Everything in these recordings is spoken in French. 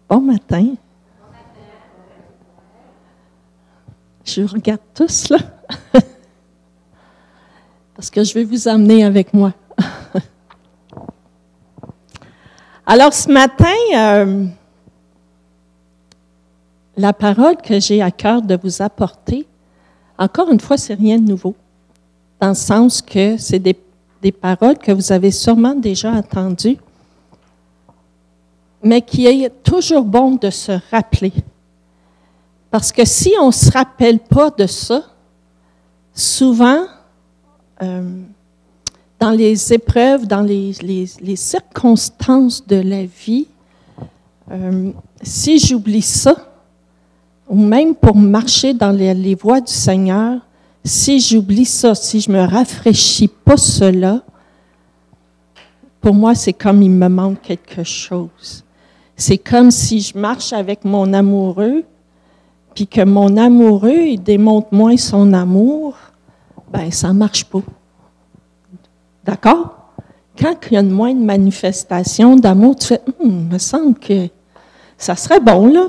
Bon matin. Je vous regarde tous, là. Parce que je vais vous emmener avec moi. Alors, ce matin, la parole que j'ai à cœur de vous apporter, encore une fois, c'est rien de nouveau. Dans le sens que c'est des paroles que vous avez sûrement déjà entendues, mais qui est toujours bon de se rappeler. Parce que si on ne se rappelle pas de ça, souvent, dans les épreuves, dans les circonstances de la vie, si j'oublie ça, ou même pour marcher dans les voies du Seigneur, si j'oublie ça, si je me rafraîchis pas cela, pour moi, c'est comme il me manque quelque chose. C'est comme si je marche avec mon amoureux, puis que mon amoureux, il démontre moins son amour, ben ça ne marche pas. D'accord? Quand il y a moins de manifestations d'amour, tu fais « il me semble que ça serait bon là,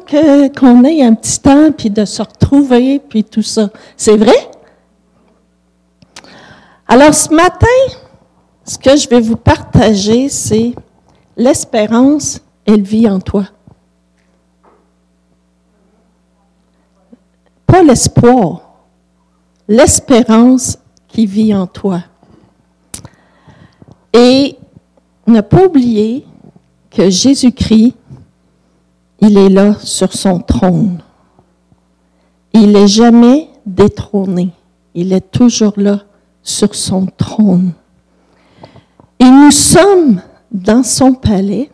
qu'on ait un petit temps, puis de se retrouver, puis tout ça. » C'est vrai? Alors, ce matin, ce que je vais vous partager, c'est l'espérance, elle vit en toi. Pas l'espoir, l'espérance qui vit en toi. Et ne pas oublier que Jésus-Christ, il est là sur son trône. Il n'est jamais détrôné. Il est toujours là sur son trône. Et nous sommes dans son palais,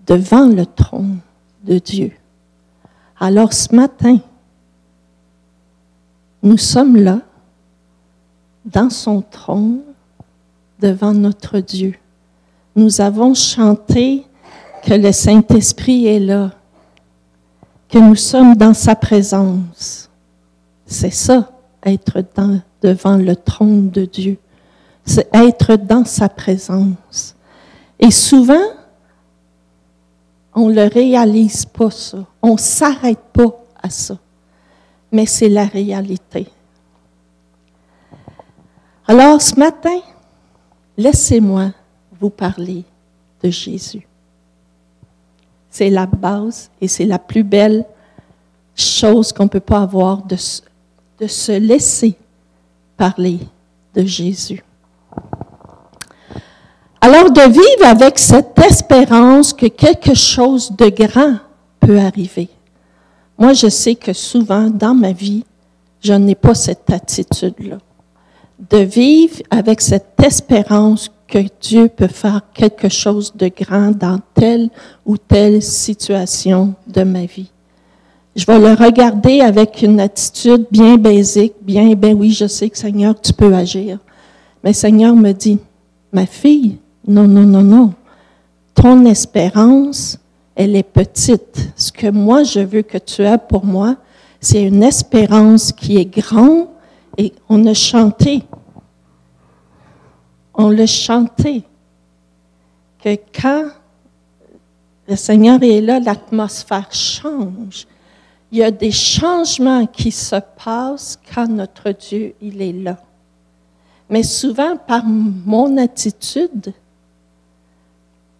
devant le trône de Dieu. Alors ce matin, nous sommes là, dans son trône, devant notre Dieu. Nous avons chanté que le Saint-Esprit est là, que nous sommes dans sa présence. C'est ça, être devant le trône de Dieu. C'est être dans sa présence. Et souvent, on ne le réalise pas, ça. On ne s'arrête pas à ça. Mais c'est la réalité. Alors, ce matin, laissez-moi vous parler de Jésus. C'est la base et c'est la plus belle chose qu'on ne peut pas avoir de se laisser parler de Jésus. Alors, de vivre avec cette espérance que quelque chose de grand peut arriver. Moi, je sais que souvent, dans ma vie, je n'ai pas cette attitude-là. De vivre avec cette espérance que Dieu peut faire quelque chose de grand dans telle ou telle situation de ma vie. Je vais le regarder avec une attitude bien basique, ben oui, je sais que Seigneur, tu peux agir. Mais Seigneur me dit, ma fille, non. Ton espérance, elle est petite. Ce que moi, je veux que tu aies pour moi, c'est une espérance qui est grande et on a chanté. On l'a chanté. Que quand le Seigneur est là, l'atmosphère change. Il y a des changements qui se passent quand notre Dieu, il est là. Mais souvent, par mon attitude,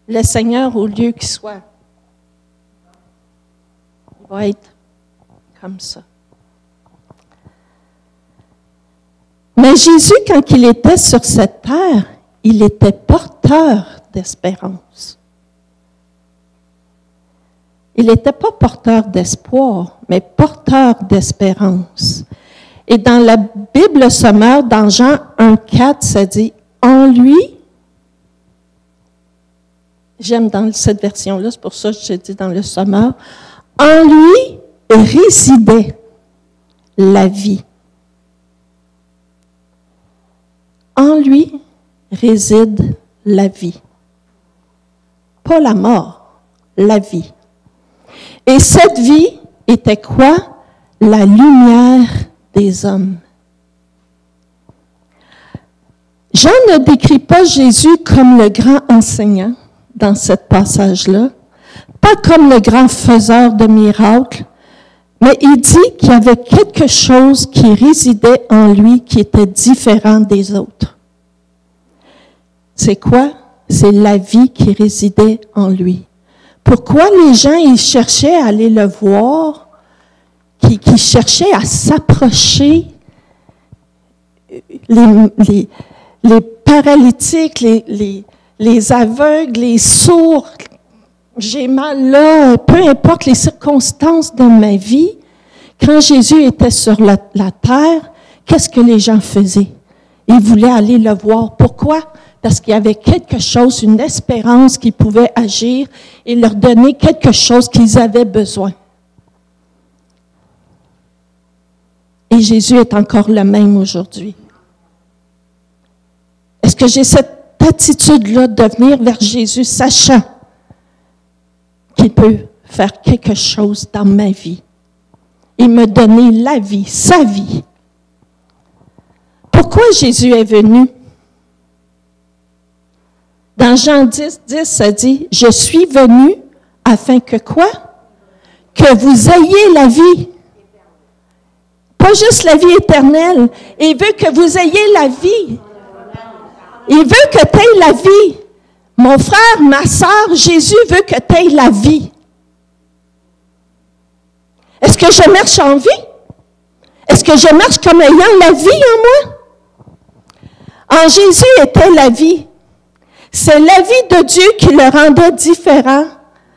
le Seigneur, au lieu qu'il soit, il va être comme ça. Mais Jésus, quand il était sur cette terre, il était porteur d'espérance. Il n'était pas porteur d'espoir, mais porteur d'espérance. Et dans la Bible sommaire, dans Jean 1,4, ça dit « En lui », j'aime dans cette version-là, c'est pour ça que je dis dans le sommaire, « En lui résidait la vie. » En lui réside la vie. Pas la mort, la vie. Et cette vie était quoi? La lumière des hommes. Jean ne décrit pas Jésus comme le grand enseignant dans ce passage-là, pas comme le grand faiseur de miracles, mais il dit qu'il y avait quelque chose qui résidait en lui qui était différent des autres. C'est quoi? C'est la vie qui résidait en lui. Pourquoi les gens, ils cherchaient à aller le voir, qui cherchaient à s'approcher, les paralytiques, les aveugles, les sourds, j'ai mal là, peu importe les circonstances de ma vie, quand Jésus était sur la terre, qu'est-ce que les gens faisaient? Ils voulaient aller le voir. Pourquoi? Parce qu'il y avait quelque chose, une espérance qui pouvait agir et leur donner quelque chose qu'ils avaient besoin. Et Jésus est encore le même aujourd'hui. Est-ce que j'ai cette attitude-là de venir vers Jésus, sachant qu'il peut faire quelque chose dans ma vie et me donner la vie, sa vie? Pourquoi Jésus est venu? Dans Jean 10, ça dit, « Je suis venu afin que quoi? Que vous ayez la vie. » Pas juste la vie éternelle. Il veut que vous ayez la vie. Il veut que tu aies la vie. Mon frère, ma sœur, Jésus veut que tu aies la vie. Est-ce que je marche en vie? Est-ce que je marche comme ayant la vie en moi? En Jésus était la vie. C'est la vie de Dieu qui le rendait différent.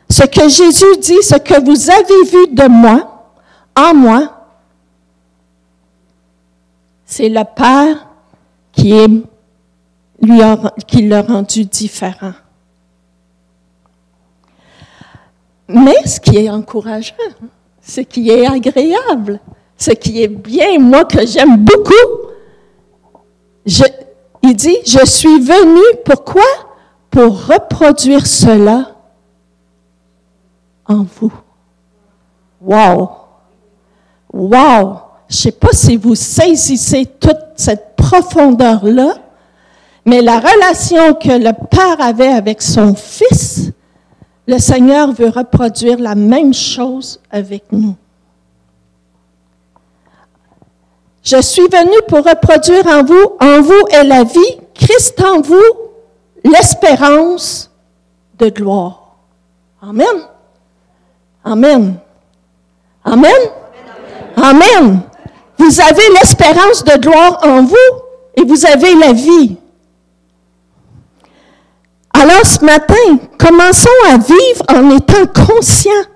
Ce que Jésus dit, ce que vous avez vu de moi, en moi, c'est le Père qui l'a rendu différent. Mais ce qui est encourageant, ce qui est agréable, ce qui est bien, moi que j'aime beaucoup, il dit, je suis venu, pourquoi? Pour reproduire cela en vous. Wow! Wow! Je ne sais pas si vous saisissez toute cette profondeur-là, mais la relation que le Père avait avec son Fils, le Seigneur veut reproduire la même chose avec nous. Je suis venu pour reproduire en vous est la vie, Christ en vous, l'espérance de gloire. Amen. Amen. Amen. Amen. Vous avez l'espérance de gloire en vous et vous avez la vie. Alors ce matin, commençons à vivre en étant conscients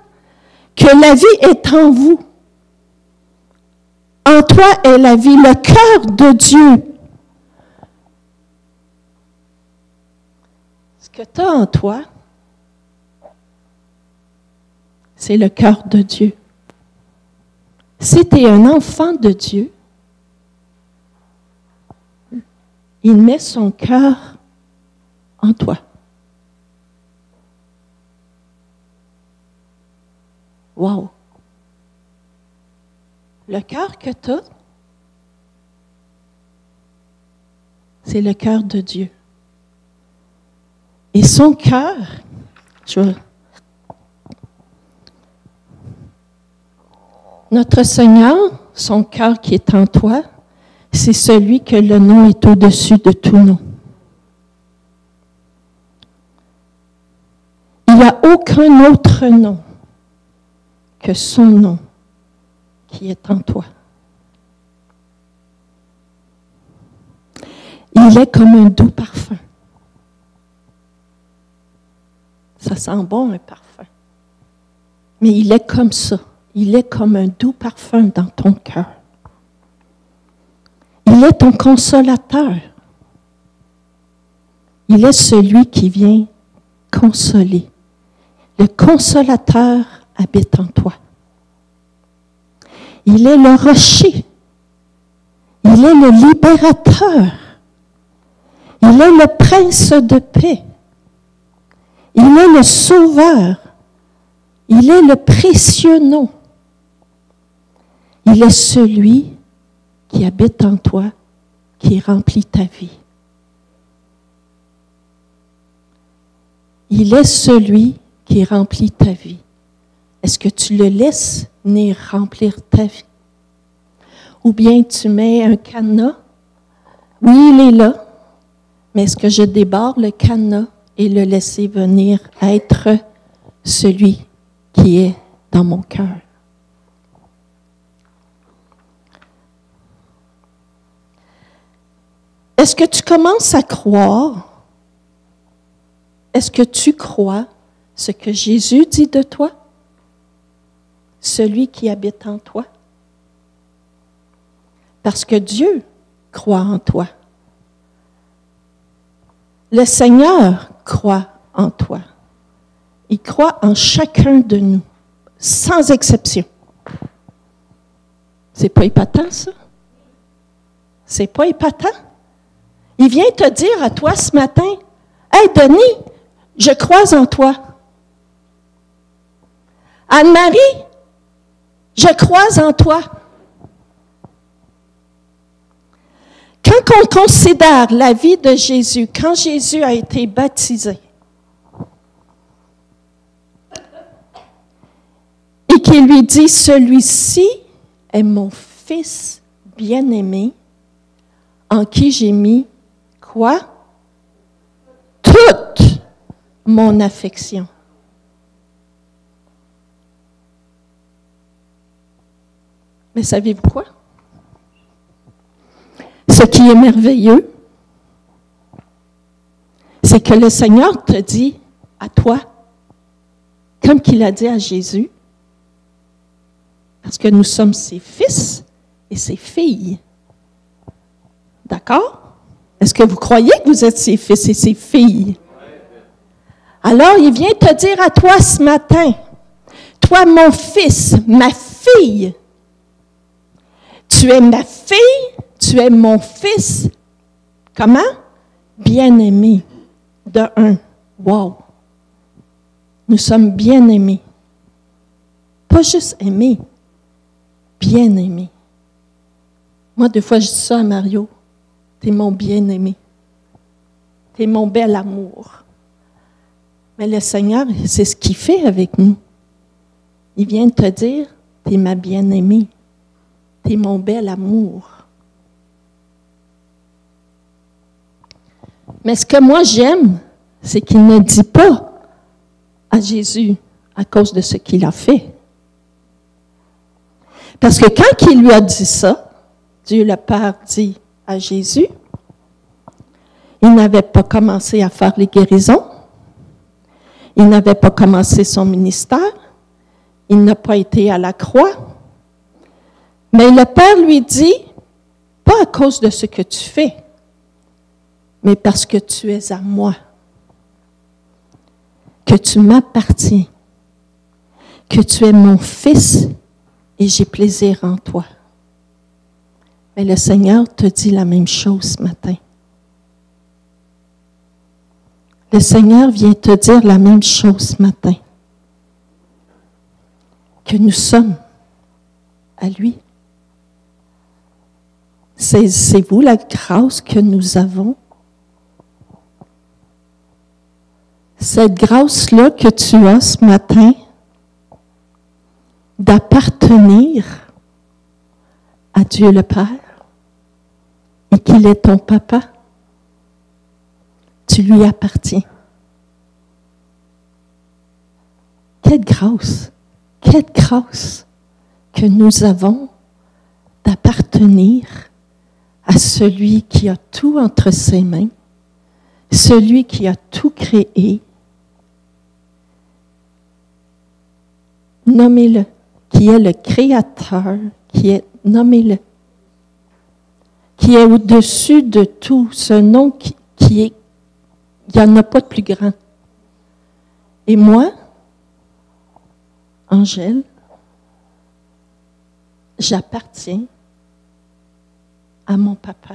que la vie est en vous. En toi est la vie, le cœur de Dieu. Ce que tu as en toi, c'est le cœur de Dieu. Si tu es un enfant de Dieu, il met son cœur en toi. Wow! Le cœur que tu as, c'est le cœur de Dieu. Et son cœur, notre Seigneur, son cœur qui est en toi, c'est celui que le nom est au-dessus de tout nom. Il n'y a aucun autre nom que son nom qui est en toi. Il est comme un doux parfum. Ça sent bon, un parfum. Mais il est comme ça. Il est comme un doux parfum dans ton cœur. Il est ton consolateur. Il est celui qui vient consoler. Le consolateur habite en toi. Il est le rocher. Il est le libérateur. Il est le prince de paix. Il est le sauveur. Il est le précieux nom. Il est celui qui habite en toi, qui remplit ta vie. Il est celui qui remplit ta vie? Est-ce que tu le laisses venir remplir ta vie? Ou bien tu mets un cadenas? Oui, il est là, mais est-ce que je débarre le cadenas et le laisser venir être celui qui est dans mon cœur? Est-ce que tu commences à croire? Est-ce que tu crois ce que Jésus dit de toi? Celui qui habite en toi? Parce que Dieu croit en toi. Le Seigneur croit en toi. Il croit en chacun de nous, sans exception. C'est pas épatant, ça? C'est pas épatant? Il vient te dire à toi ce matin, « Hey, Denis, je crois en toi. Anne-Marie, je crois en toi. » Quand on considère la vie de Jésus, quand Jésus a été baptisé, et qu'il lui dit, « Celui-ci est mon Fils bien-aimé, en qui j'ai mis quoi? Toute mon affection. » Mais savez-vous quoi? Ce qui est merveilleux, c'est que le Seigneur te dit à toi, comme qu'il a dit à Jésus, parce que nous sommes ses fils et ses filles. D'accord? Est-ce que vous croyez que vous êtes ses fils et ses filles? Alors, il vient te dire à toi ce matin, toi, mon fils, ma fille, tu es ma fille, tu es mon fils. Comment? Bien-aimé. De un. Wow! Nous sommes bien-aimés. Pas juste aimés, bien-aimés. Moi, des fois, je dis ça à Mario. T'es mon bien-aimé. T'es mon bel amour. Mais le Seigneur, c'est ce qu'il fait avec nous. Il vient te dire, t'es ma bien-aimée. T'es mon bel amour. Mais ce que moi j'aime, c'est qu'il ne dit pas à Jésus à cause de ce qu'il a fait. Parce que quand il lui a dit ça, Dieu le Père dit à Jésus, il n'avait pas commencé à faire les guérisons, il n'avait pas commencé son ministère, il n'a pas été à la croix, mais le Père lui dit, pas à cause de ce que tu fais, mais parce que tu es à moi, que tu m'appartiens, que tu es mon fils et j'ai plaisir en toi. Mais le Seigneur te dit la même chose ce matin. Le Seigneur vient te dire la même chose ce matin. Que nous sommes à lui. Saisissez-vous la grâce que nous avons? Cette grâce-là que tu as ce matin d'appartenir à Dieu le Père et qu'il est ton papa, tu lui appartiens. Quelle grâce que nous avons d'appartenir à celui qui a tout entre ses mains, celui qui a tout créé. Nommez-le, qui est le Créateur, nommez-le, qui est au-dessus de tout, ce nom qui est, il n'y en a pas de plus grand. Et moi, Angèle, j'appartiens à mon papa.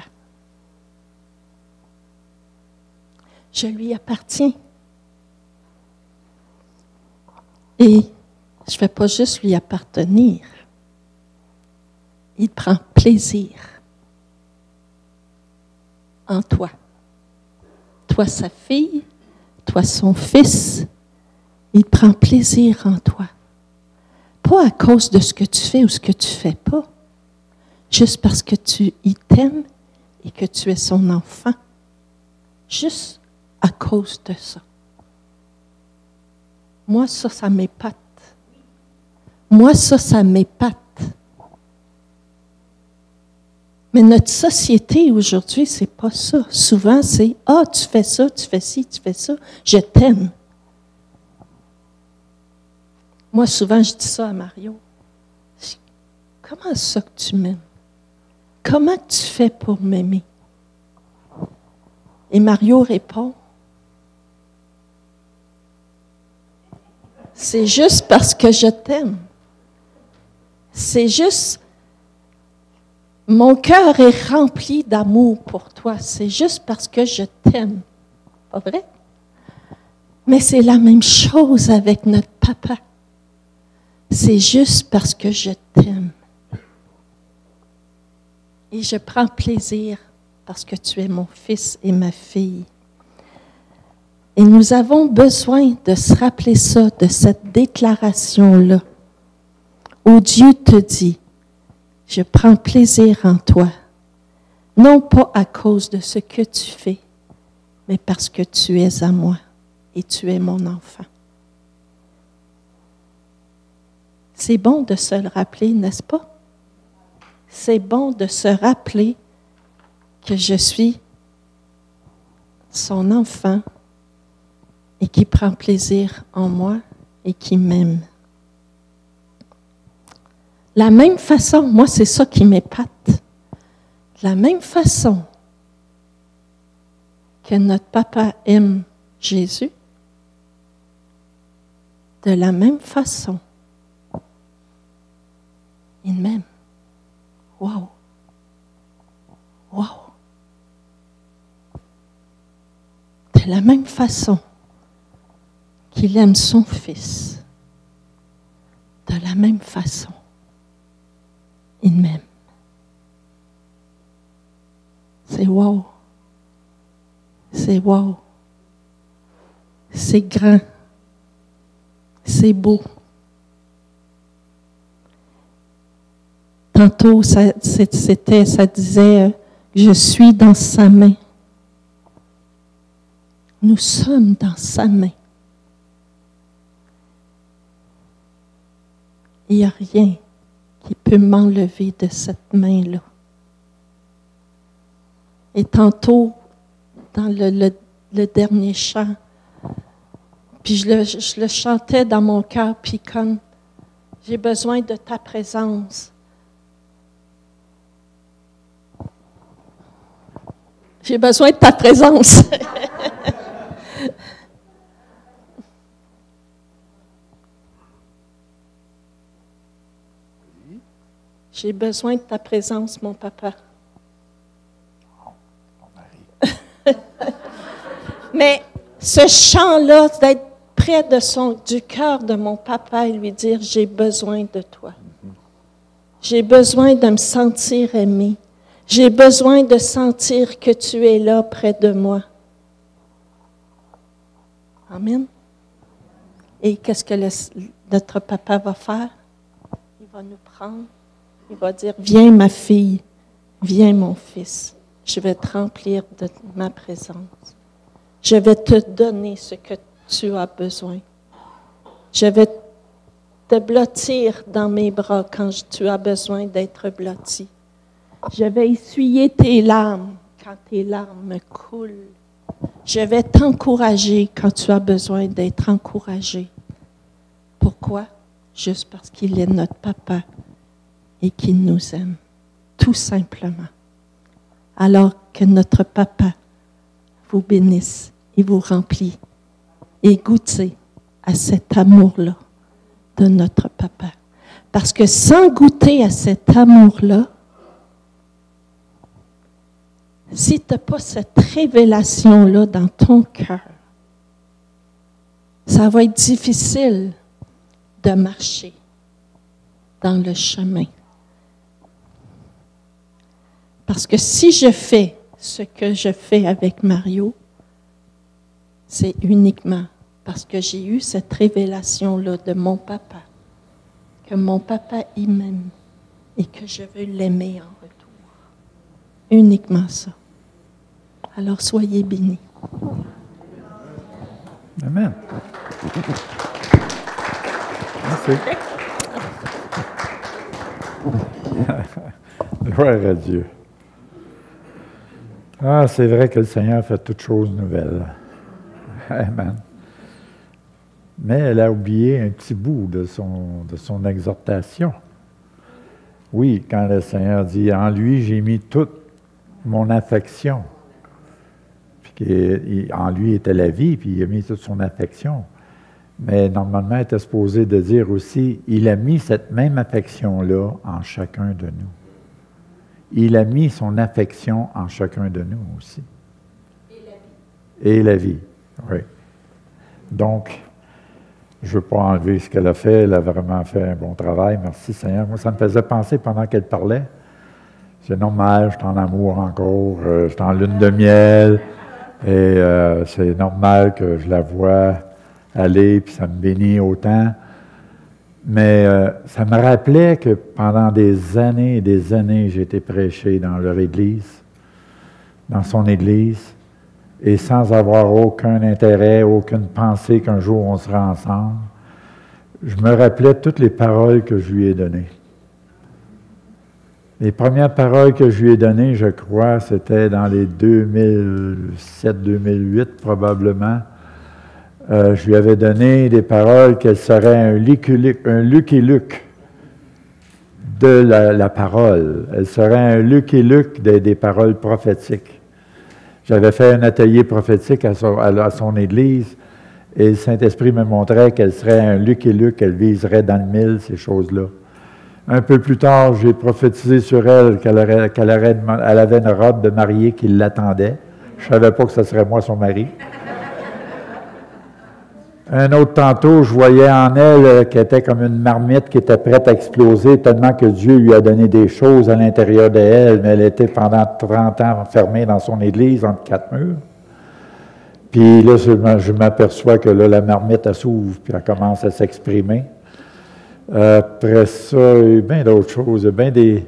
Je lui appartiens. Et je ne vais pas juste lui appartenir. Il prend plaisir en toi. Toi, sa fille, toi, son fils. Il prend plaisir en toi. Pas à cause de ce que tu fais ou ce que tu fais pas. Juste parce que il t'aime et que tu es son enfant. Juste à cause de ça. Moi, ça m'épate. Moi, ça m'épate. Mais notre société aujourd'hui, c'est pas ça. Souvent, c'est « Ah, tu fais ça, tu fais ci, tu fais ça, je t'aime. » Moi, souvent, je dis ça à Mario. Comment ça que tu m'aimes? Comment tu fais pour m'aimer? Et Mario répond, c'est juste parce que je t'aime. C'est juste, mon cœur est rempli d'amour pour toi. C'est juste parce que je t'aime. Pas vrai? Mais c'est la même chose avec notre papa. C'est juste parce que je t'aime. Et je prends plaisir parce que tu es mon fils et ma fille. Et nous avons besoin de se rappeler ça, de cette déclaration-là, où Dieu te dit, je prends plaisir en toi, non pas à cause de ce que tu fais, mais parce que tu es à moi et tu es mon enfant. C'est bon de se le rappeler, n'est-ce pas? C'est bon de se rappeler que je suis son enfant et qui prend plaisir en moi et qui m'aime. La même façon, moi c'est ça qui m'épate, de la même façon que notre papa aime Jésus, de la même façon, il m'aime. Wow! Wow! De la même façon qu'il aime son fils, de la même façon, il m'aime. C'est wow! C'est wow! C'est grand! C'est beau! Tantôt, ça disait, je suis dans sa main. Nous sommes dans sa main. Il n'y a rien qui peut m'enlever de cette main-là. Et tantôt, dans le dernier chant, puis je le chantais dans mon cœur, puis comme j'ai besoin de ta présence. J'ai besoin de ta présence. J'ai besoin de ta présence, mon papa. Mais ce chant-là, d'être près du cœur de mon papa et lui dire, j'ai besoin de toi. J'ai besoin de me sentir aimé. J'ai besoin de sentir que tu es là près de moi. Amen. Et qu'est-ce que notre papa va faire? Il va nous prendre. Il va dire, viens ma fille, viens mon fils. Je vais te remplir de ma présence. Je vais te donner ce que tu as besoin. Je vais te blottir dans mes bras quand tu as besoin d'être blotti. Je vais essuyer tes larmes quand tes larmes coulent. Je vais t'encourager quand tu as besoin d'être encouragé. Pourquoi? Juste parce qu'il est notre papa et qu'il nous aime, tout simplement. Alors que notre papa vous bénisse et vous remplit et goûtez à cet amour-là de notre papa. Parce que sans goûter à cet amour-là, si tu n'as pas cette révélation-là dans ton cœur, ça va être difficile de marcher dans le chemin. Parce que si je fais ce que je fais avec Mario, c'est uniquement parce que j'ai eu cette révélation-là de mon papa, que mon papa, il m'aime et que je veux l'aimer en retour. Uniquement ça. Alors, soyez bénis. Amen. Merci. Gloire à Dieu. Ah, c'est vrai que le Seigneur fait toutes choses nouvelles. Amen. Mais elle a oublié un petit bout de son exhortation. Oui, quand le Seigneur dit « En lui, j'ai mis toute mon affection », puis en lui était la vie, puis il a mis toute son affection. Mais normalement, il était supposé de dire aussi « Il a mis cette même affection-là en chacun de nous ». Il a mis son affection en chacun de nous aussi. Et la vie, oui. Donc, je ne veux pas enlever ce qu'elle a fait. Elle a vraiment fait un bon travail. Merci Seigneur. Moi, ça me faisait penser pendant qu'elle parlait. C'est normal, je suis en amour encore, je suis en lune de miel. Et c'est normal que je la vois aller, puis ça me bénit autant. Mais ça me rappelait que pendant des années et des années, j'ai été prêché dans leur église, dans son église, et sans avoir aucun intérêt, aucune pensée qu'un jour on sera ensemble, je me rappelais toutes les paroles que je lui ai données. Les premières paroles que je lui ai données, je crois, c'était dans les 2007-2008 probablement. Je lui avais donné des paroles qu'elle serait un Lucky Luke de la parole. Elle serait un Lucky Luke des paroles prophétiques. J'avais fait un atelier prophétique à son église et le Saint-Esprit me montrait qu'elle serait un Lucky Luke, qu'elle viserait dans le mille, ces choses-là. Un peu plus tard, j'ai prophétisé sur elle qu'elle avait une robe de mariée qui l'attendait. Je ne savais pas que ce serait moi son mari. Un autre tantôt, je voyais en elle qu'elle était comme une marmite qui était prête à exploser tellement que Dieu lui a donné des choses à l'intérieur d'elle, mais elle était pendant 30 ans enfermée dans son église entre 4 murs. Puis là, je m'aperçois que là, la marmite, elle s'ouvre, puis elle commence à s'exprimer. Après ça, il y a bien d'autres choses, bien des...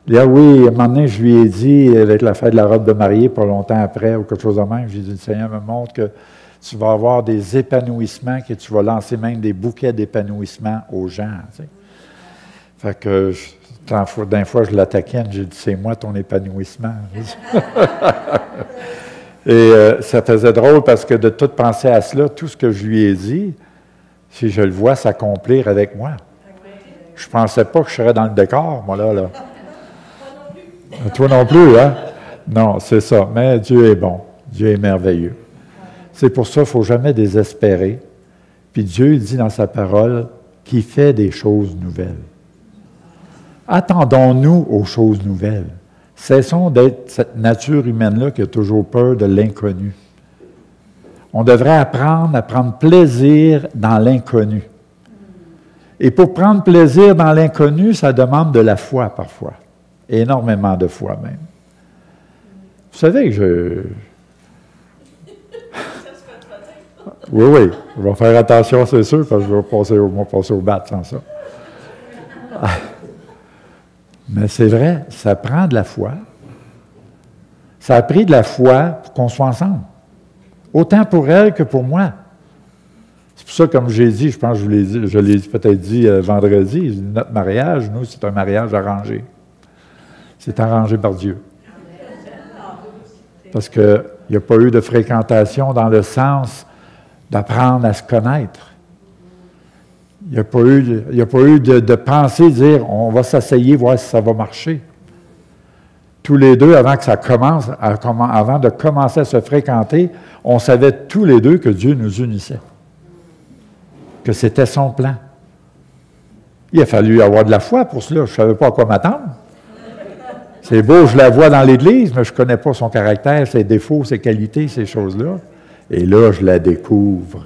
Là, oui, à un moment donné, je lui ai dit, avec la fête de la robe de mariée, pas longtemps après, ou quelque chose de même, j'ai dit, le Seigneur me montre que tu vas avoir des épanouissements, que tu vas lancer même des bouquets d'épanouissement aux gens. Tu sais. Fait que, d'un fois, je l'attaquais, j'ai dit, c'est moi ton épanouissement. Et ça faisait drôle parce que de tout penser à cela, tout ce que je lui ai dit, si je le vois s'accomplir avec moi. Je ne pensais pas que je serais dans le décor, moi, là. Toi non plus, hein? Non, c'est ça. Mais Dieu est bon. Dieu est merveilleux. C'est pour ça qu'il ne faut jamais désespérer. Puis Dieu dit dans sa parole qu'il fait des choses nouvelles. Attendons-nous aux choses nouvelles. Cessons d'être cette nature humaine-là qui a toujours peur de l'inconnu. On devrait apprendre à prendre plaisir dans l'inconnu. Et pour prendre plaisir dans l'inconnu, ça demande de la foi parfois. Énormément de foi même. Vous savez que Oui, je vais faire attention, c'est sûr, parce que je vais passer au bat sans ça. Mais c'est vrai, ça prend de la foi. Ça a pris de la foi pour qu'on soit ensemble. Autant pour elle que pour moi. C'est pour ça, comme j'ai dit, je pense que je l'ai peut-être dit vendredi, notre mariage, nous, c'est un mariage arrangé. C'est arrangé par Dieu. Parce qu'il n'y a pas eu de fréquentation dans le sens d'apprendre à se connaître. Il n'y a pas eu de pensée, dire, on va s'asseyer, voir si ça va marcher. Tous les deux, avant que ça commence, avant de commencer à se fréquenter, on savait tous les deux que Dieu nous unissait. Que c'était son plan. Il a fallu avoir de la foi pour cela. Je ne savais pas à quoi m'attendre. C'est beau, je la vois dans l'Église, mais je ne connais pas son caractère, ses défauts, ses qualités, ces choses-là. Et là, je la découvre.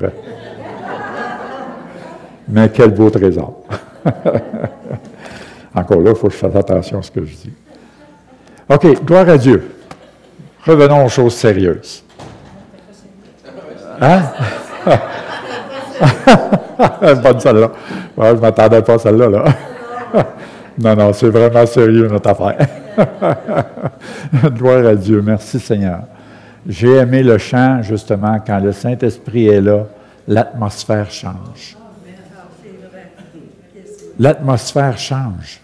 Mais quel beau trésor. Encore là, il faut que je fasse attention à ce que je dis. OK, gloire à Dieu. Revenons aux choses sérieuses. Hein? Bonne celle-là. Ouais, je ne m'attendais pas à celle-là. Là. Non, c'est vraiment sérieux notre affaire. Gloire à Dieu. Merci Seigneur. J'ai aimé le chant, justement, quand le Saint-Esprit est là, l'atmosphère change. L'atmosphère change.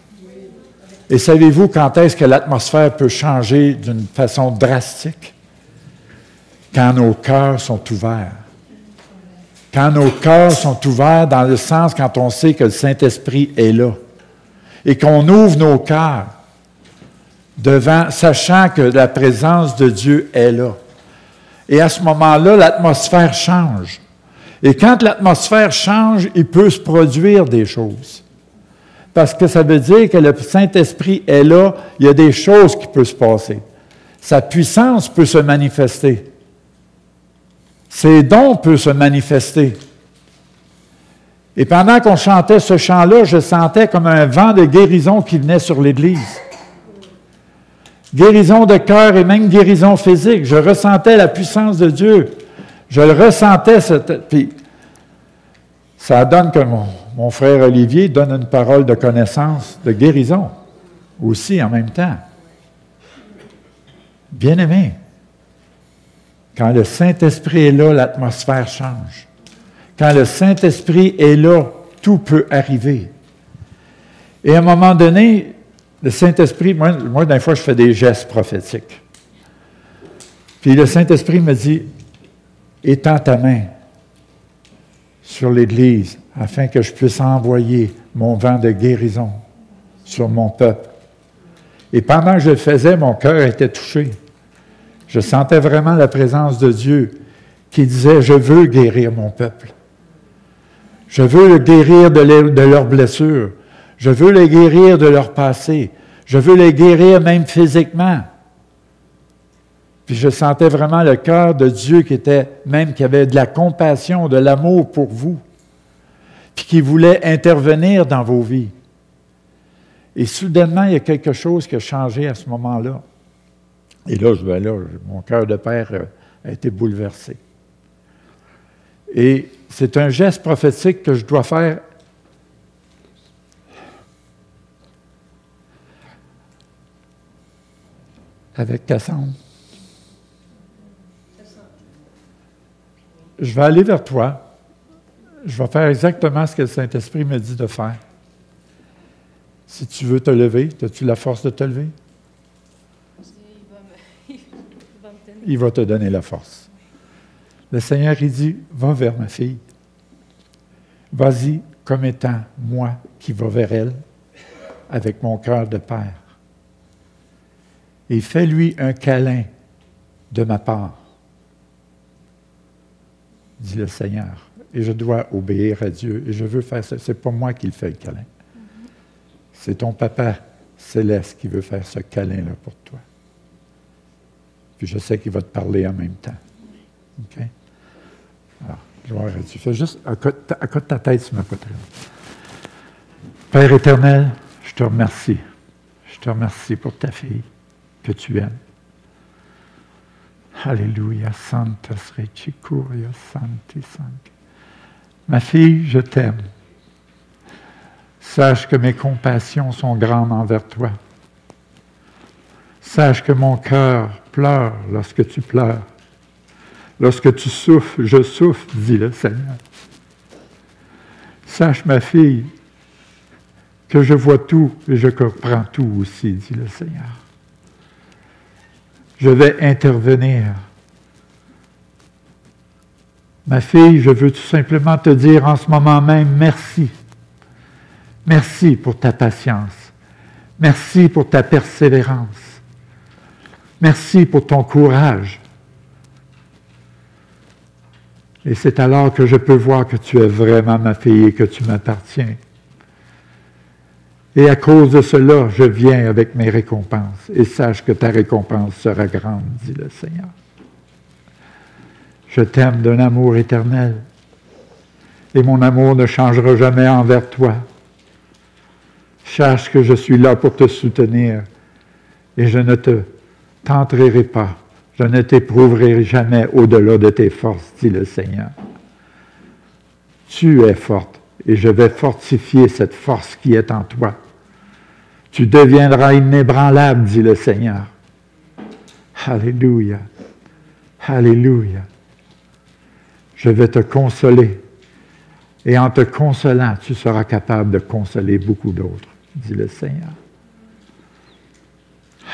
Et savez-vous quand est-ce que l'atmosphère peut changer d'une façon drastique? Quand nos cœurs sont ouverts. Quand nos cœurs sont ouverts, dans le sens quand on sait que le Saint-Esprit est là. Et qu'on ouvre nos cœurs devant, sachant que la présence de Dieu est là. Et à ce moment-là, l'atmosphère change. Et quand l'atmosphère change, il peut se produire des choses. Parce que ça veut dire que le Saint-Esprit est là, il y a des choses qui peuvent se passer. Sa puissance peut se manifester. Ses dons peuvent se manifester. Et pendant qu'on chantait ce chant-là, je sentais comme un vent de guérison qui venait sur l'Église. Guérison de cœur et même guérison physique. Je ressentais la puissance de Dieu. Je le ressentais. Puis, ça donne que mon frère Olivier donne une parole de connaissance, de guérison, aussi en même temps. Bien-aimé, quand le Saint-Esprit est là, l'atmosphère change. Quand le Saint-Esprit est là, tout peut arriver. Et à un moment donné, le Saint-Esprit, moi des fois, je fais des gestes prophétiques. Puis le Saint-Esprit me dit, étends ta main sur l'Église afin que je puisse envoyer mon vent de guérison sur mon peuple. Et pendant que je le faisais, mon cœur était touché. Je sentais vraiment la présence de Dieu qui disait, je veux guérir mon peuple. Je veux le guérir de leurs blessures. Je veux les guérir de leur passé. Je veux les guérir même physiquement. Puis je sentais vraiment le cœur de Dieu qui avait de la compassion, de l'amour pour vous, puis qui voulait intervenir dans vos vies. Et soudainement, il y a quelque chose qui a changé à ce moment-là. Et là, mon cœur de père a été bouleversé. Et c'est un geste prophétique que je dois faire avec Cassandre. Je vais aller vers toi. Je vais faire exactement ce que le Saint-Esprit me dit de faire. Si tu veux te lever, as-tu la force de te lever? Il va te donner la force. Le Seigneur, il dit, va vers ma fille. Vas-y comme étant moi qui va vers elle avec mon cœur de père. Et fais-lui un câlin de ma part, dit le Seigneur. Et je dois obéir à Dieu. Et je veux faire ça. Ce n'est pas moi qui le fais, le câlin. C'est ton Papa céleste qui veut faire ce câlin-là pour toi. Puis je sais qu'il va te parler en même temps. OK? Alors, gloire à Dieu. Fais juste accote ta tête sur ma poitrine. Père éternel, je te remercie. Je te remercie pour ta fille que tu aimes. Alléluia, Santa Srechikuria Santi Santi. Ma fille, je t'aime. Sache que mes compassions sont grandes envers toi. Sache que mon cœur pleure lorsque tu pleures. Lorsque tu souffres, je souffre, dit le Seigneur. Sache, ma fille, que je vois tout et je comprends tout aussi, dit le Seigneur. Je vais intervenir. Ma fille, je veux tout simplement te dire en ce moment même merci. Merci pour ta patience. Merci pour ta persévérance. Merci pour ton courage. Et c'est alors que je peux voir que tu es vraiment ma fille et que tu m'appartiens. Et à cause de cela, je viens avec mes récompenses. Et sache que ta récompense sera grande, dit le Seigneur. Je t'aime d'un amour éternel. Et mon amour ne changera jamais envers toi. Sache que je suis là pour te soutenir. Et je ne te tenterai pas. Je ne t'éprouverai jamais au-delà de tes forces, dit le Seigneur. Tu es forte et je vais fortifier cette force qui est en toi. Tu deviendras inébranlable, dit le Seigneur. Alléluia. Alléluia. Je vais te consoler. Et en te consolant, tu seras capable de consoler beaucoup d'autres, dit le Seigneur.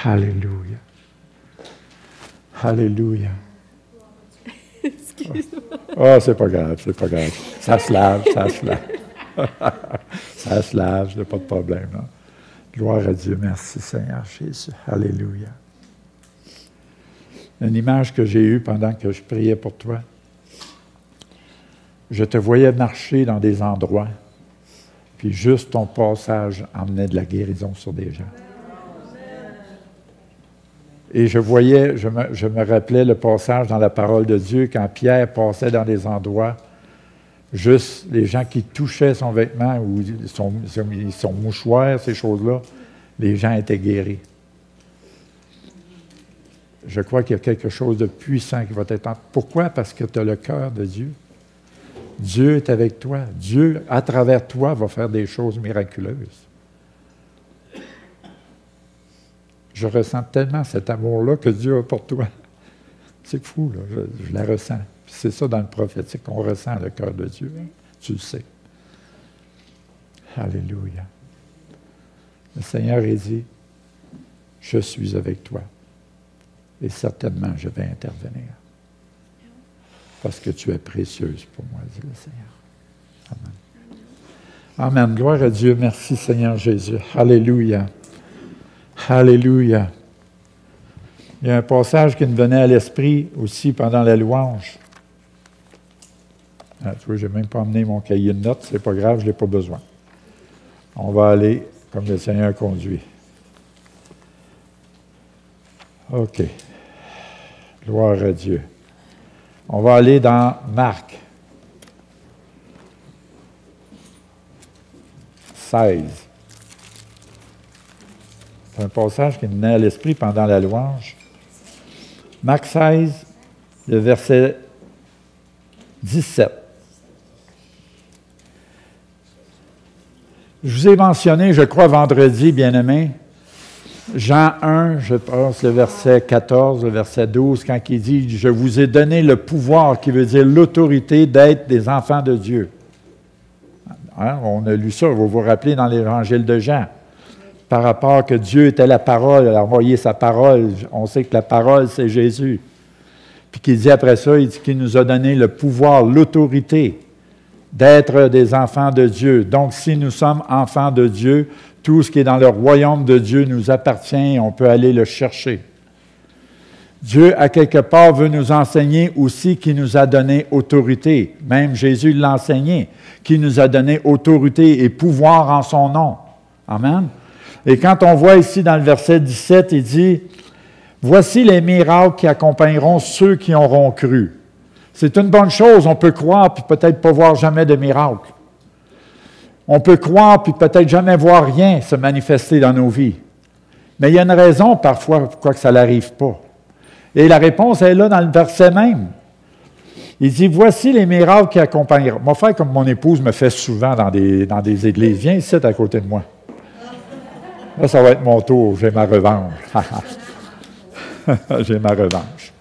Alléluia. Alléluia. Excuse-moi. Oh, c'est pas grave, c'est pas grave. Ça se lave, ça se lave. Ça se lave, je n'ai pas de problème. Là. Gloire à Dieu. Merci, Seigneur Jésus. Alléluia. Une image que j'ai eue pendant que je priais pour toi. Je te voyais marcher dans des endroits, puis juste ton passage emmenait de la guérison sur des gens. Et je voyais, je me rappelais le passage dans la parole de Dieu, quand Pierre passait dans des endroits, juste les gens qui touchaient son vêtement ou son mouchoir, ces choses-là, les gens étaient guéris. Je crois qu'il y a quelque chose de puissant qui va être en... Pourquoi? Parce que tu as le cœur de Dieu. Dieu est avec toi. Dieu, à travers toi, va faire des choses miraculeuses. Je ressens tellement cet amour-là que Dieu a pour toi. C'est fou, là. Je la ressens. C'est ça dans le prophétique, on ressent le cœur de Dieu. Hein? Tu le sais. Alléluia. Le Seigneur a dit, je suis avec toi. Et certainement, je vais intervenir. Parce que tu es précieuse pour moi, dit le Seigneur. Amen. Amen. Gloire à Dieu. Merci, Seigneur Jésus. Alléluia. Alléluia. Il y a un passage qui me venait à l'esprit aussi pendant la louange. Ah, tu vois, je n'ai même pas emmené mon cahier de notes. C'est pas grave, je n'ai pas besoin. On va aller comme le Seigneur conduit. OK. Gloire à Dieu. On va aller dans Marc 16. C'est un passage qui me venait à l'esprit pendant la louange. Marc 16, le verset 17. Je vous ai mentionné, je crois, vendredi, bien-aimés, Jean 1, je pense, le verset 14, le verset 12, quand il dit « Je vous ai donné le pouvoir », qui veut dire l'autorité d'être des enfants de Dieu. Hein? On a lu ça, vous vous rappelez, dans l'Évangile de Jean. Par rapport que Dieu était la parole, il a envoyé sa parole. On sait que la parole, c'est Jésus. Puis qu'il dit après ça, il dit qu'il nous a donné le pouvoir, l'autorité d'être des enfants de Dieu. Donc, si nous sommes enfants de Dieu, tout ce qui est dans le royaume de Dieu nous appartient et on peut aller le chercher. Dieu, à quelque part, veut nous enseigner aussi qu'il nous a donné autorité. Même Jésus l'a enseigné, qu'il nous a donné autorité et pouvoir en son nom. Amen. Et quand on voit ici dans le verset 17, il dit « Voici les miracles qui accompagneront ceux qui auront cru. » C'est une bonne chose, on peut croire puis peut-être pas voir jamais de miracle. On peut croire puis peut-être jamais voir rien se manifester dans nos vies. Mais il y a une raison parfois pourquoi que ça n'arrive pas. Et la réponse est là dans le verset même. Il dit, voici les miracles qui accompagneront. Mon frère, comme mon épouse me fait souvent dans des églises, viens ici à côté de moi. Là, ça va être mon tour, j'ai ma revanche. J'ai ma revanche.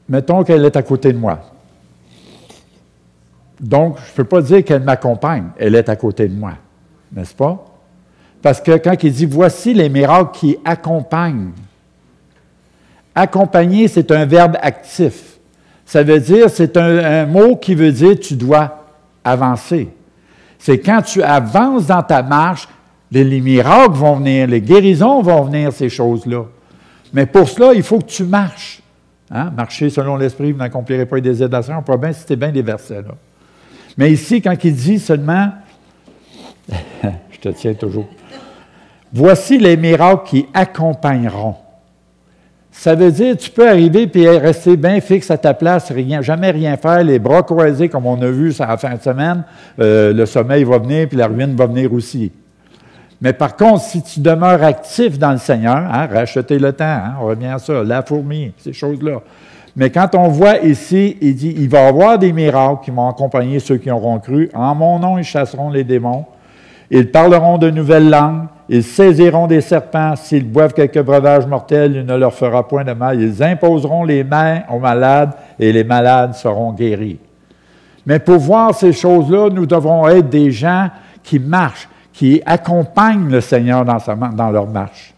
Mettons qu'elle est à côté de moi. Donc, je ne peux pas dire qu'elle m'accompagne, elle est à côté de moi, n'est-ce pas? Parce que quand il dit, voici les miracles qui accompagnent. Accompagner, c'est un verbe actif. Ça veut dire, c'est un mot qui veut dire tu dois avancer. C'est quand tu avances dans ta marche, les miracles vont venir, les guérisons vont venir, ces choses-là. Mais pour cela, il faut que tu marches. Hein? Marcher selon l'Esprit, vous n'accomplirez pas les désirs de la chair. On pourrait bien citer bien des versets, là. Mais ici, quand il dit seulement, je te tiens toujours, voici les miracles qui accompagneront. Ça veut dire, tu peux arriver et rester bien fixe à ta place, jamais rien faire, les bras croisés, comme on a vu ça à la fin de semaine, le sommeil va venir, puis la ruine va venir aussi. Mais par contre, si tu demeures actif dans le Seigneur, hein, racheter le temps, hein, on revient à ça, la fourmi, ces choses-là, Mais quand on voit ici, il dit, il va y avoir des miracles qui vont accompagner ceux qui auront cru. En mon nom, ils chasseront les démons. Ils parleront de nouvelles langues. Ils saisiront des serpents. S'ils boivent quelques breuvages mortels, il ne leur fera point de mal. Ils imposeront les mains aux malades et les malades seront guéris. Mais pour voir ces choses-là, nous devrons être des gens qui marchent, qui accompagnent le Seigneur dans leur marche.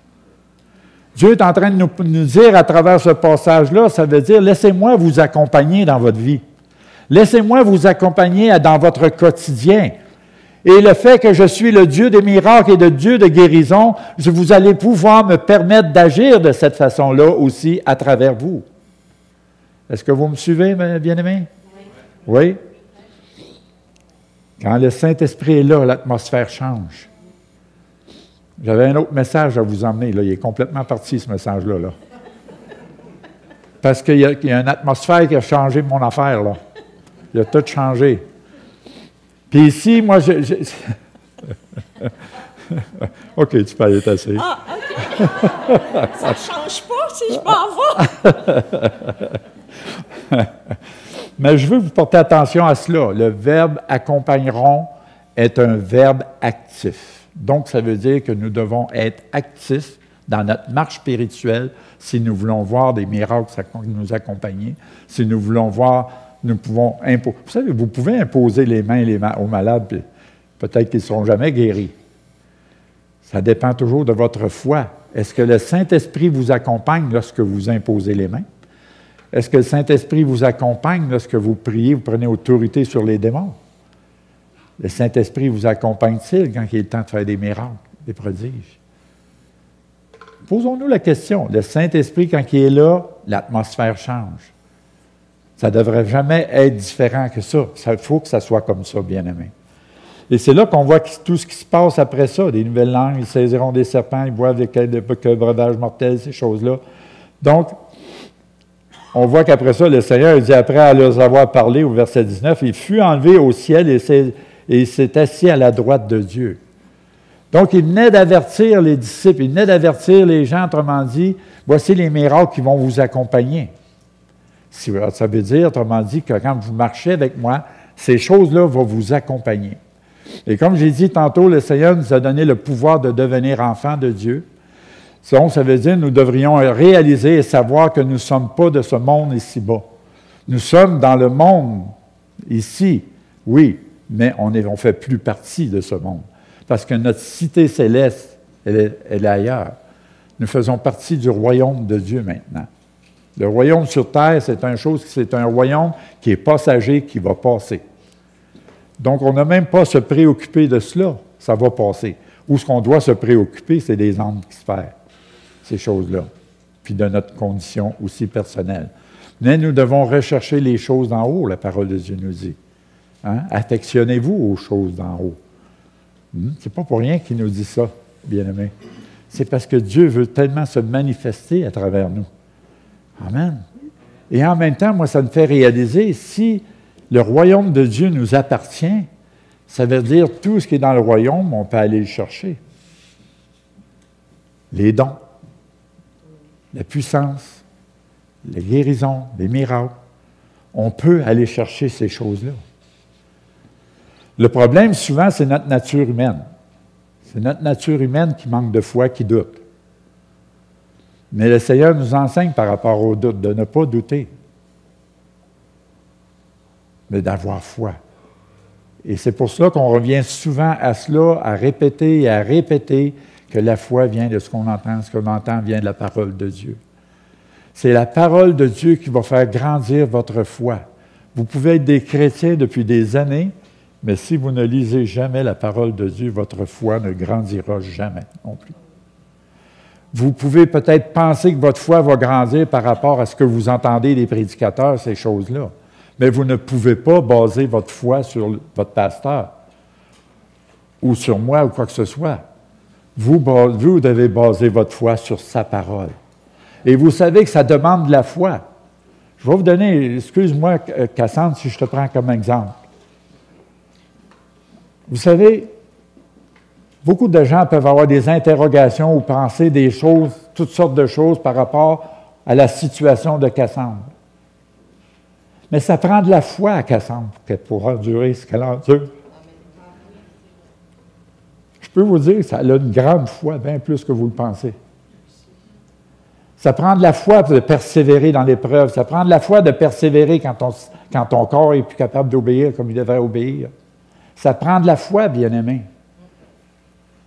Dieu est en train de nous dire à travers ce passage-là, ça veut dire, laissez-moi vous accompagner dans votre vie. Laissez-moi vous accompagner dans votre quotidien. Et le fait que je suis le Dieu des miracles et le Dieu de guérison, vous allez pouvoir me permettre d'agir de cette façon-là aussi à travers vous. Est-ce que vous me suivez, mes bien-aimés? Oui? Quand le Saint-Esprit est là, l'atmosphère change. J'avais un autre message à vous emmener. Là. Il est complètement parti, ce message-là. Là. Parce qu'il y a une atmosphère qui a changé mon affaire. Là. Il a tout changé. Puis ici, moi, OK, tu peux aller t'asseoir. Ah, OK. Ça ne change pas si je m'en vais. Mais je veux vous porter attention à cela. Le verbe « accompagneront » est un verbe actif. Donc, ça veut dire que nous devons être actifs dans notre marche spirituelle si nous voulons voir des miracles nous accompagner, si nous voulons voir, nous pouvons imposer. Vous savez, vous pouvez imposer les mains aux malades, puis peut-être qu'ils ne seront jamais guéris. Ça dépend toujours de votre foi. Est-ce que le Saint-Esprit vous accompagne lorsque vous imposez les mains? Est-ce que le Saint-Esprit vous accompagne lorsque vous priez, vous prenez autorité sur les démons? Le Saint-Esprit vous accompagne-t-il quand il est le temps de faire des miracles, des prodiges? Posons-nous la question. Le Saint-Esprit, quand il est là, l'atmosphère change. Ça ne devrait jamais être différent que ça. Il faut que ça soit comme ça, bien-aimé. Et c'est là qu'on voit tout ce qui se passe après ça. Des nouvelles langues, ils saisiront des serpents, ils boivent des breuvages mortels, ces choses-là. Donc, on voit qu'après ça, le Seigneur dit, après leur avoir parlé, au verset 19, « Il fut enlevé au ciel et il s'est assis à la droite de Dieu. » Donc, il venait d'avertir les disciples, il venait d'avertir les gens, autrement dit, « Voici les miracles qui vont vous accompagner. » Ça veut dire, autrement dit, que quand vous marchez avec moi, ces choses-là vont vous accompagner. Et comme j'ai dit tantôt, le Seigneur nous a donné le pouvoir de devenir enfants de Dieu. Donc, ça veut dire que nous devrions réaliser et savoir que nous ne sommes pas de ce monde ici-bas. Nous sommes dans le monde ici, oui, mais on ne fait plus partie de ce monde. Parce que notre cité céleste, elle est ailleurs. Nous faisons partie du royaume de Dieu maintenant. Le royaume sur terre, c'est un royaume qui est passager, qui va passer. Donc, on n'a même pas à se préoccuper de cela. Ça va passer. Où ce qu'on doit se préoccuper, c'est des âmes qui se perdent. Ces choses-là, puis de notre condition aussi personnelle. Mais nous devons rechercher les choses d'en haut, la parole de Dieu nous dit. Hein? Affectionnez-vous aux choses d'en haut. C'est pas pour rien qu'il nous dit ça, bien-aimés. C'est parce que Dieu veut tellement se manifester à travers nous. Amen. Et en même temps, moi, ça me fait réaliser, si le royaume de Dieu nous appartient, ça veut dire tout ce qui est dans le royaume, on peut aller le chercher. Les dons, la puissance, la guérison, les miracles. On peut aller chercher ces choses-là. Le problème, souvent, c'est notre nature humaine. C'est notre nature humaine qui manque de foi, qui doute. Mais le Seigneur nous enseigne par rapport au doute, de ne pas douter, mais d'avoir foi. Et c'est pour cela qu'on revient souvent à cela, à répéter et à répéter que la foi vient de ce qu'on entend vient de la parole de Dieu. C'est la parole de Dieu qui va faire grandir votre foi. Vous pouvez être des chrétiens depuis des années, mais si vous ne lisez jamais la parole de Dieu, votre foi ne grandira jamais non plus. Vous pouvez peut-être penser que votre foi va grandir par rapport à ce que vous entendez des prédicateurs, ces choses-là, mais vous ne pouvez pas baser votre foi sur votre pasteur ou sur moi ou quoi que ce soit. Vous devez baser votre foi sur sa parole. Et vous savez que ça demande de la foi. Je vais vous donner, excuse-moi, Cassandre, si je te prends comme exemple. Vous savez, beaucoup de gens peuvent avoir des interrogations ou penser des choses, toutes sortes de choses par rapport à la situation de Cassandre. Mais ça prend de la foi à Cassandre pour endurer ce qu'elle endure. Je peux vous dire, ça a une grande foi, bien plus que vous le pensez. Ça prend de la foi de persévérer dans l'épreuve. Ça prend de la foi de persévérer quand ton corps est plus capable d'obéir comme il devrait obéir. Ça prend de la foi, bien-aimé.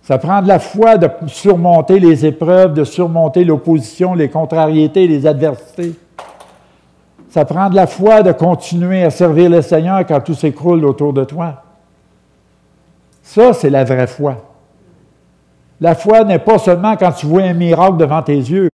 Ça prend de la foi de surmonter les épreuves, de surmonter l'opposition, les contrariétés, les adversités. Ça prend de la foi de continuer à servir le Seigneur quand tout s'écroule autour de toi. Ça, c'est la vraie foi. La foi n'est pas seulement quand tu vois un miracle devant tes yeux.